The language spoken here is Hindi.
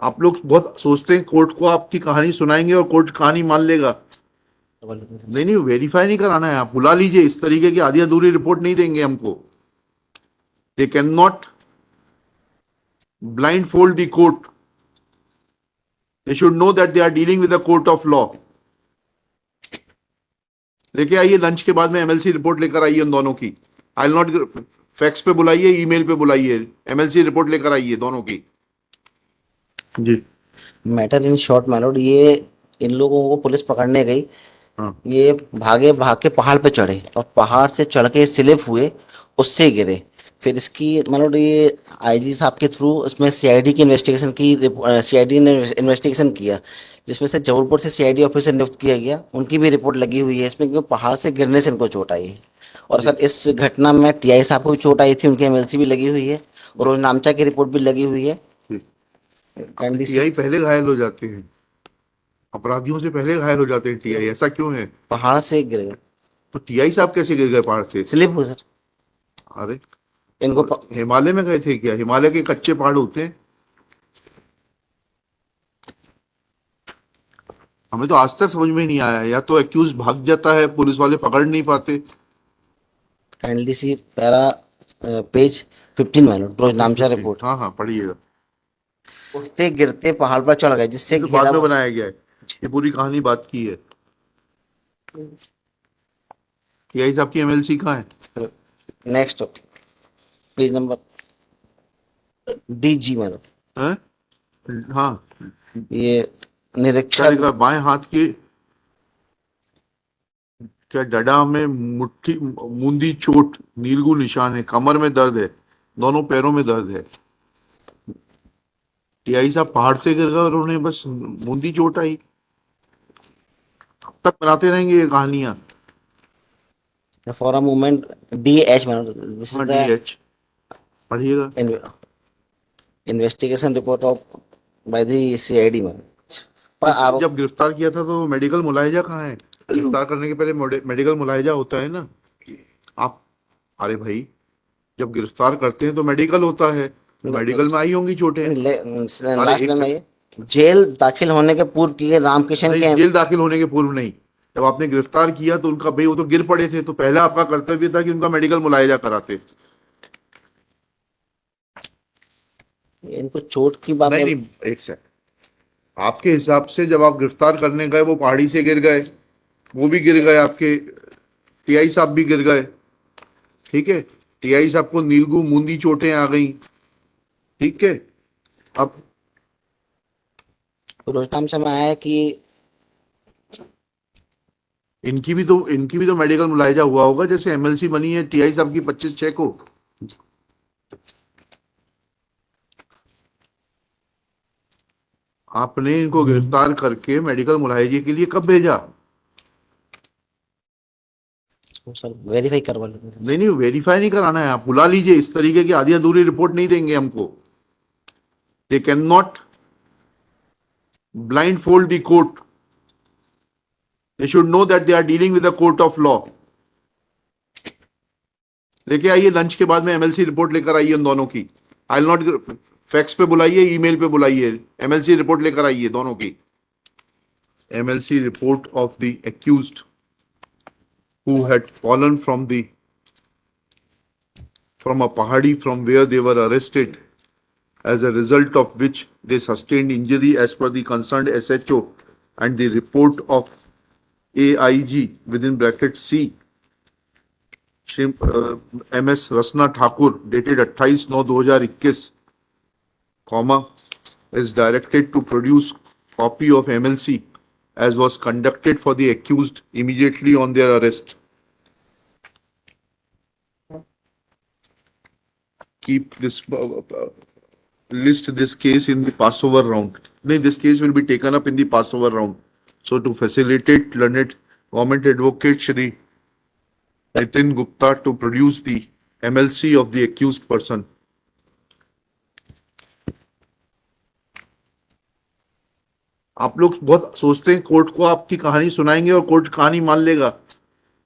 आप लोग बहुत सोचते हैं कोर्ट को आपकी कहानी सुनाएंगे और कोर्ट कहानी मान लेगा। नहीं नहीं, वेरीफाई नहीं कराना है, आप बुला लीजिए। इस तरीके की आधी अधूरी रिपोर्ट नहीं देंगे हमको। They can not blindfold the court. They should know that they are dealing with the court of law. लेके आइए लंच के बाद में एमएलसी रिपोर्ट लेकर आइए उन दोनों की। आई विल नॉट, फैक्स पे बुलाइए, ईमेल पे बुलाइए, एमएलसी रिपोर्ट लेकर आइए दोनों की। जी। मैटर इन शॉर्ट मैलोड, ये इन लोगों को पुलिस पकड़ने गई। हाँ ये भाग के पहाड़ पे चढ़े और पहाड़ से चढ़ के स्लिप हुए, उससे गिरे। फिर इसकी मतलब ये आईजी साहब के थ्रू इसमें सीआईडी की इन्वेस्टिगेशन की, सीआईडी ने इन्वेस्टिगेशन किया, जिसमें से जबलपुर से सीआईडी ऑफिसर नियुक्त किया गया, उनकी भी रिपोर्ट लगी हुई है इसमें, क्योंकि पहाड़ से गिरने से इनको चोट आई है। और जी सर इस घटना में टीआई साहब को भी चोट आई थी, उनकी एमएलसी भी लगी हुई है और रोज नामचा की रिपोर्ट भी लगी हुई है। जी। काइंडली टीआई पहले घायल हो जाते हैं, अपराधियों से पहले घायल हो जाते हैं टीआई, ऐसा क्यों है? पहाड़ से गिर गए, तो टीआई साहब कैसे गिर गए पहाड़ से? स्लिप हुए सर। अरे, इनको तो हिमालय में गए थे क्या? हिमालय के कच्चे पहाड़ होते हैं? हमें तो आज तक समझ में नहीं आया, या तो एक्यूज भाग जाता है, पुलिस वाले पकड़ नहीं पाते। काइंडली सी पैरा पेज 15 मानो रोज नामचा रिपोर्ट। हाँ हाँ, पढ़िएगा। उठते गिरते पहाड़ पर चढ़ गए, जिससे ये तो घेरा बाद में बनाया गया है, ये पूरी कहानी बात की है। टीआई साहब की एमएलसी कहाँ है? नेक्स्ट पेज नंबर डीजी मानो। हैं? हाँ, ये क्या निरीक्षक लिखा? बाएं हाथ की क्या डडा में मुट्ठी मूंदी चोट, नीलगू निशान है, कमर में दर्द है, दोनों पैरों में दर्द है। टीआई साहब पहाड़ से गिर गए और उन्हें बस मूंदी चोट आई। अब तक बनाते रहेंगे ये कहानियां। फॉर अ मूवमेंट डीएच मानो, दिस हाँ, इज डीएच पढ़िएगा। The investigation report of by the CID मानो। पर इसे आरोप जब गिरफ्तार किया था तो मेडिकल मुलाहिजा कहाँ है? गिरफ्तार करने के पहले मेडिकल मुलाहिजा होता है ना। आप, अरे भाई, जब गिरफ्तार करते हैं तो मेडिकल होता है, तो मेडिकल में आई होंगी चोटें। अरे लास्ट एक में सेकंड, ये जेल दाखिल होने के पूर्व की रामकिशन नहीं, के जेल दाखिल होने के पूर्व नहीं। जब आपने गिरफ्तार किया तो उनका, भाई वो तो गिर पड़े थे, तो पहला आपका कर्तव्य था कि उनका मेडिकल मुलाहिजा कराते। इनको चोट की बात नहीं नहीं, एक सेकंड, आपके हिसाब से जब आप गिरफ्तार करने गए वो पहाड़ी से गिर गए, वो भी गिर गए, आपके टीआई साहब भी गिर गए, ठीक है। टीआई साहब को नीलगू मूंदी चोटें आ गई, ठीक है। अब रोजनाम समय आया है कि इनकी भी तो मेडिकल मुलाहिजा हुआ होगा, जैसे एमएलसी बनी है टीआई साहब की 25/6 को। आपने इनको गिरफ्तार करके मेडिकल मुलाहिजे के लिए कब भेजा? सर वेरीफाई करवा लेते हैं। नहीं नहीं, वेरीफाई नहीं कराना है, आप बुला लीजिए। इस तरीके की आधी अधूरी रिपोर्ट नहीं देंगे हमको। They can not blindfold the court. They should know that they are dealing with the court of law. लेके आइए लंच के बाद में एमएलसी रिपोर्ट लेकर आइए उन दोनों की। आई विल नॉट, फैक्स पे बुलाइए, ईमेल पे बुलाइए, एमएलसी रिपोर्ट लेकर आइए दोनों की। MLC report of the accused who had fallen from a pahadi from where they were arrested, as a result of which they sustained injury as per the concerned SHO and the report of AIG within bracket C MS Rasna Thakur dated 28/9/2021, comma, is directed to produce copy of MLC as was conducted for the accused immediately on their arrest. Keep this list this case in the Passover round. No, this case will be taken up in the Passover round. So to facilitate, learned government advocate Shri Nitin Gupta to produce the MLC of the accused person. आप लोग बहुत सोचते हैं कोर्ट को आपकी कहानी सुनाएंगे और कोर्ट कहानी मान लेगा।